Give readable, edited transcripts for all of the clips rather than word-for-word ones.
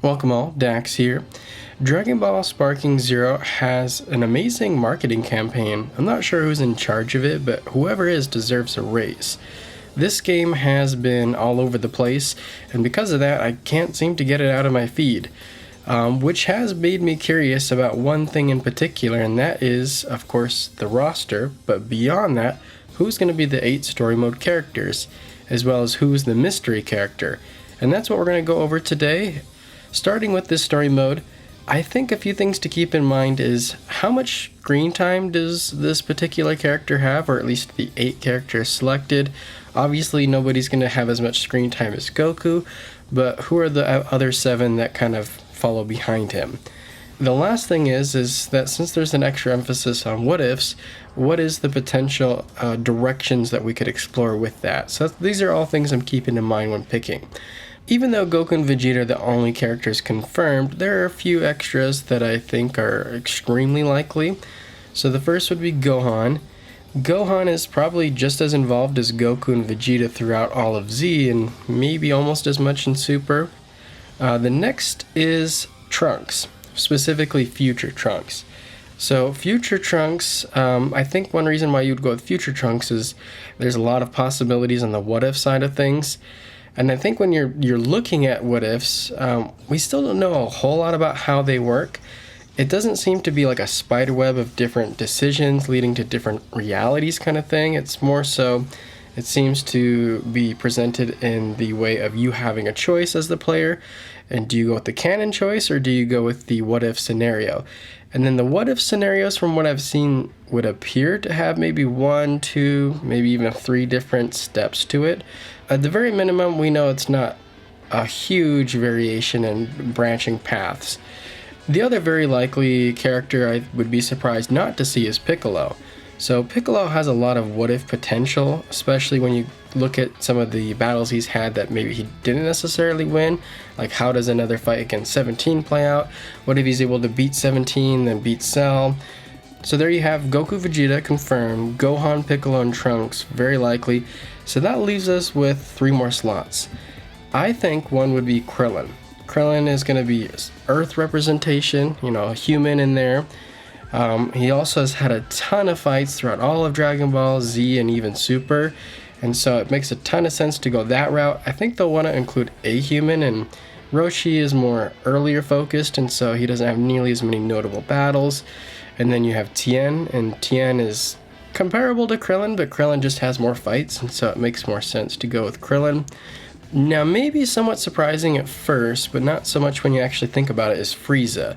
Welcome all, Dax here. Dragon Ball Sparking Zero has an amazing marketing campaign. I'm not sure who's in charge of it, but whoever is deserves a raise. This game has been all over the place, and because of that, I can't seem to get it out of my feed. Which has made me curious about one thing in particular, and that is, of course, the roster, but beyond that, who's going to be the 8 story mode characters, as well as who's the mystery character. And that's what we're going to go over today. Starting with this story mode, I think a few things to keep in mind is how much screen time does this particular character have, or at least the 8 characters selected. Obviously nobody's going to have as much screen time as Goku, but who are the other 7 that kind of follow behind him? The last thing is that since there's an extra emphasis on what ifs, what is the potential directions that we could explore with that? So these are all things I'm keeping in mind when picking. Even though Goku and Vegeta are the only characters confirmed, there are a few extras that I think are extremely likely. So the first would be Gohan. Gohan is probably just as involved as Goku and Vegeta throughout all of Z, and maybe almost as much in Super. The next is Trunks, specifically Future Trunks. So Future Trunks, I think one reason why you'd go with Future Trunks is there's a lot of possibilities on the what if side of things. And I think when you're looking at what ifs, we still don't know a whole lot about how they work. It doesn't seem to be like a spider web of different decisions leading to different realities kind of thing. It's more so, it seems to be presented in the way of you having a choice as the player. And do you go with the canon choice or do you go with the what if scenario? And then the what if scenarios, from what I've seen, would appear to have maybe 1, 2, maybe even 3 different steps to it. At the very minimum, we know it's not a huge variation in branching paths. The other very likely character I would be surprised not to see is Piccolo. So Piccolo has a lot of what if potential, especially when you look at some of the battles he's had that maybe he didn't necessarily win. Like, how does another fight against 17 play out? What if he's able to beat 17, then beat Cell? So there you have Goku, Vegeta confirmed, Gohan, Piccolo, and Trunks very likely. So that leaves us with 3 more slots. I think one would be Krillin. Krillin is going to be Earth representation, a human in there. He also has had a ton of fights throughout all of Dragon Ball Z and even Super, and so it makes a ton of sense to go that route. I think they'll want to include a human, and Roshi is more earlier focused, and so he doesn't have nearly as many notable battles. And then you have Tien, and Tien is comparable to Krillin, but Krillin just has more fights, and so it makes more sense to go with Krillin. Now, maybe somewhat surprising at first, but not so much when you actually think about it, is Frieza.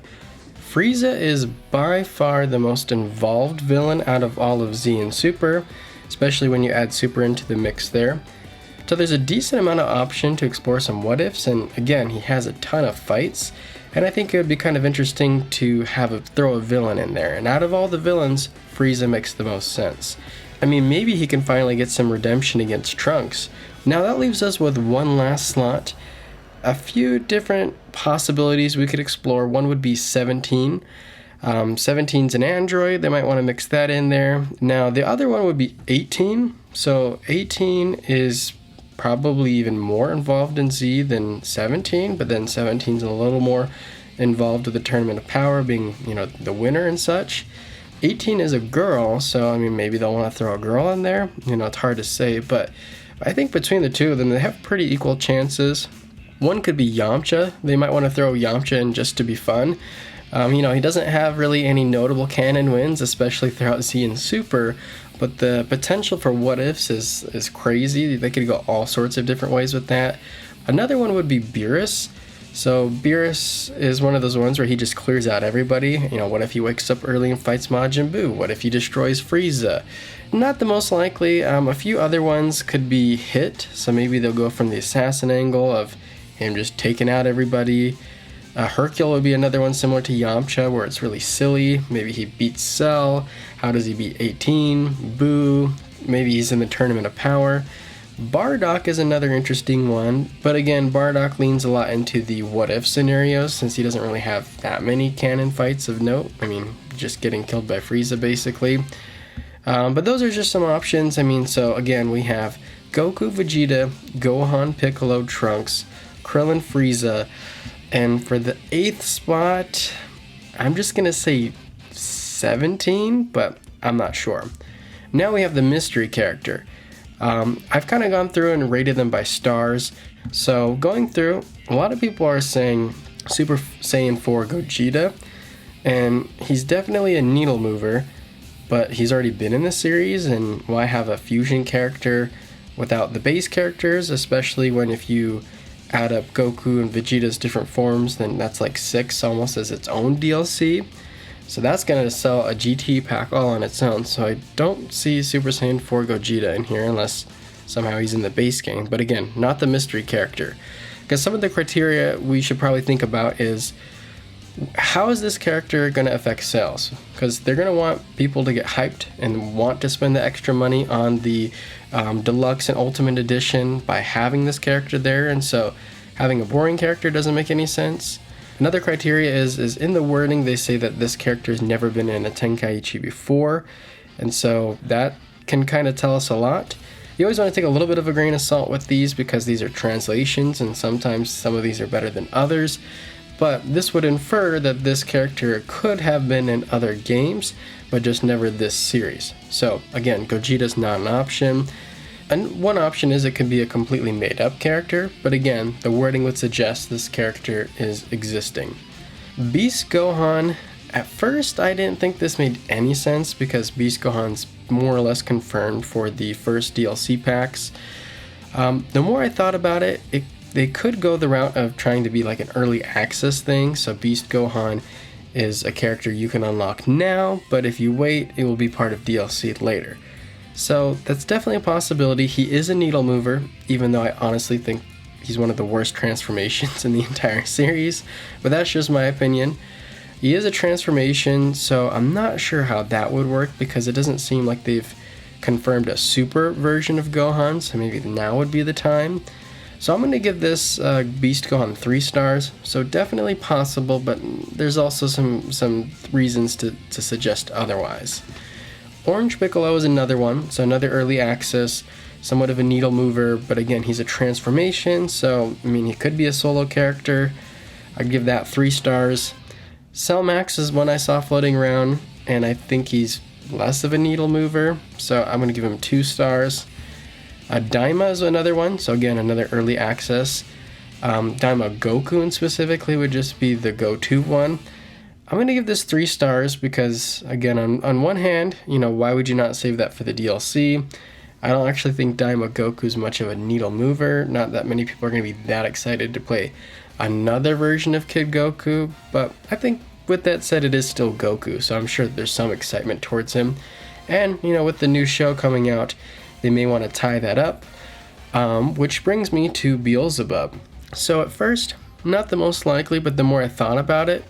Frieza is by far the most involved villain out of all of Z and Super, especially when you add Super into the mix there. So there's a decent amount of option to explore some what ifs, and again, he has a ton of fights, and I think it would be kind of interesting to throw a villain in there. And out of all the villains, Frieza makes the most sense. I mean, maybe he can finally get some redemption against Trunks. Now that leaves us with one last slot. A few different possibilities we could explore. One would be 17. 17's an android, they might want to mix that in there. Now the other one would be 18. So 18 is probably even more involved in Z than 17, but then 17's a little more involved with the Tournament of Power, being, the winner and such. 18 is a girl, so I mean, maybe they'll want to throw a girl in there. It's hard to say, but I think between the two of them, they have pretty equal chances. One could be Yamcha. They might want to throw Yamcha in just to be fun. He doesn't have really any notable canon wins, especially throughout Z and Super, but the potential for what ifs is crazy. They could go all sorts of different ways with that. Another one would be Beerus. So Beerus is one of those ones where he just clears out everybody. What if he wakes up early and fights Majin Buu? What if he destroys Frieza? Not the most likely. A few other ones could be Hit, so maybe they'll go from the assassin angle of him just taking out everybody. Hercule would be another one similar to Yamcha, where it's really silly. Maybe he beats Cell. How does he beat 18? Buu. Maybe he's in the Tournament of Power. Bardock is another interesting one, but again, Bardock leans a lot into the what-if scenarios, since he doesn't really have that many canon fights of note. I mean, just getting killed by Frieza, basically. But those are just some options. So again, we have Goku, Vegeta, Gohan, Piccolo, Trunks, Krillin, Frieza. And for the 8th spot, I'm just gonna say 17, but I'm not sure. Now we have the mystery character. I've kind of gone through and rated them by stars. So going through, a lot of people are saying Super Saiyan 4 Gogeta, and he's definitely a needle mover, but he's already been in the series, and why have a fusion character without the base characters, especially when if you add up Goku and Vegeta's different forms, then that's like 6 almost as its own DLC. So that's going to sell a GT pack all on its own, so I don't see Super Saiyan 4 Gogeta in here unless somehow he's in the base game. But again, not the mystery character. Because some of the criteria we should probably think about is, how is this character going to affect sales? Because they're going to want people to get hyped and want to spend the extra money on the Deluxe and Ultimate Edition by having this character there, and so having a boring character doesn't make any sense. Another criteria is in the wording they say that this character has never been in a Tenkaichi before, and so that can kind of tell us a lot. You always want to take a little bit of a grain of salt with these because these are translations and sometimes some of these are better than others, but this would infer that this character could have been in other games, but just never this series. So again, Gogeta's not an option. And one option is it could be a completely made up character, but again, the wording would suggest this character is existing. Beast Gohan, at first I didn't think this made any sense because Beast Gohan's more or less confirmed for the first DLC packs. The more I thought about it, they could go the route of trying to be like an early access thing, so Beast Gohan is a character you can unlock now, but if you wait, it will be part of DLC later. So that's definitely a possibility. He is a needle mover, even though I honestly think he's one of the worst transformations in the entire series, but that's just my opinion. He is a transformation, so I'm not sure how that would work because it doesn't seem like they've confirmed a super version of Gohan, so maybe now would be the time. So I'm going to give this Beast Gohan 3 stars, so definitely possible, but there's also some reasons to suggest otherwise. Orange Piccolo is another one, so another early access, somewhat of a needle mover, but again, he's a transformation, so I mean, he could be a solo character. I'd give that 3 stars. Cell Max is one I saw floating around, and I think he's less of a needle mover, so I'm going to give him 2 stars. Daima is another one, so again, another early access. Daima Gokun specifically would just be the go-to one. I'm going to give this 3 stars because, again, on one hand, you know, why would you not save that for the DLC? I don't actually think Daima Goku is much of a needle mover. Not that many people are going to be that excited to play another version of Kid Goku, but I think with that said, it is still Goku, so I'm sure there's some excitement towards him. And, you know, with the new show coming out, they may want to tie that up, which brings me to Beelzebub. So at first, not the most likely, but the more I thought about it,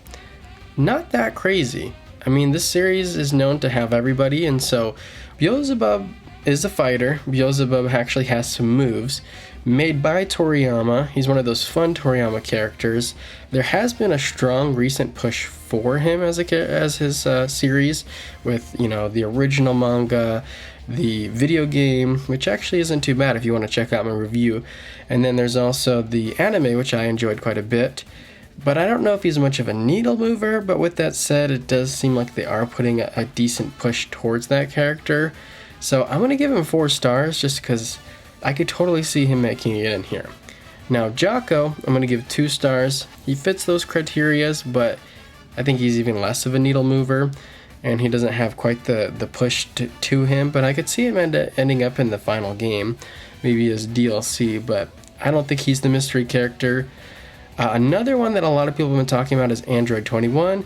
not that crazy. I mean, this series is known to have everybody, and so Beelzebub is a fighter. Beelzebub actually has some moves made by Toriyama. He's one of those fun Toriyama characters. There has been a strong recent push for him as his series with, you know, the original manga, the video game, which actually isn't too bad if you want to check out my review, and then there's also the anime, which I enjoyed quite a bit. But I don't know if he's much of a needle mover, but with that said, it does seem like they are putting a decent push towards that character. So I'm going to give him 4 stars just because I could totally see him making it in here. Now Jocko, I'm going to give 2 stars. He fits those criterias, but I think he's even less of a needle mover, and he doesn't have quite the push to him, but I could see him ending up in the final game, maybe as DLC, but I don't think he's the mystery character. Another one that a lot of people have been talking about is Android 21,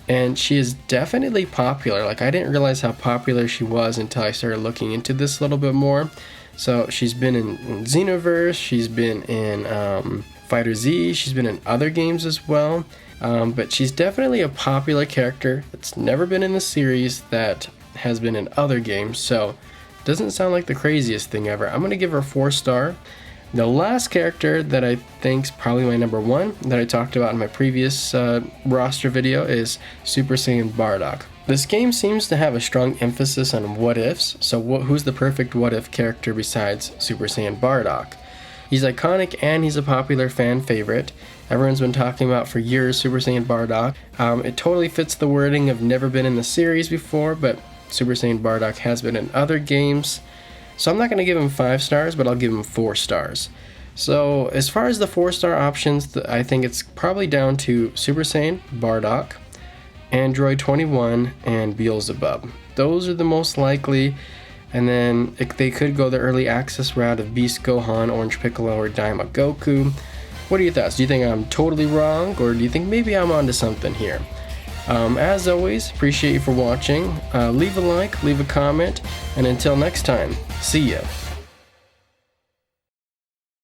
and she is definitely popular. Like, I didn't realize how popular she was until I started looking into this a little bit more. So she's been in Xenoverse, she's been in Fighter Z, she's been in other games as well, but she's definitely a popular character that's never been in the series that has been in other games, so it doesn't sound like the craziest thing ever. I'm going to give her 4 star. The last character that I think's probably my number 1 that I talked about in my previous roster video is Super Saiyan Bardock. This game seems to have a strong emphasis on what ifs, so who's the perfect what if character besides Super Saiyan Bardock? He's iconic and he's a popular fan favorite. Everyone's been talking about for years Super Saiyan Bardock. It totally fits the wording of never been in the series before, but Super Saiyan Bardock has been in other games. So I'm not going to give him 5 stars, but I'll give him 4 stars. So as far as the 4-star options, I think it's probably down to Super Saiyan Bardock, Android 21, and Beelzebub. Those are the most likely. And then they could go the early access route of Beast Gohan, Orange Piccolo, or Daima Goku. What are your thoughts? Do you think I'm totally wrong, or do you think maybe I'm onto something here? As always, appreciate you for watching. Leave a like, leave a comment, and until next time, see ya.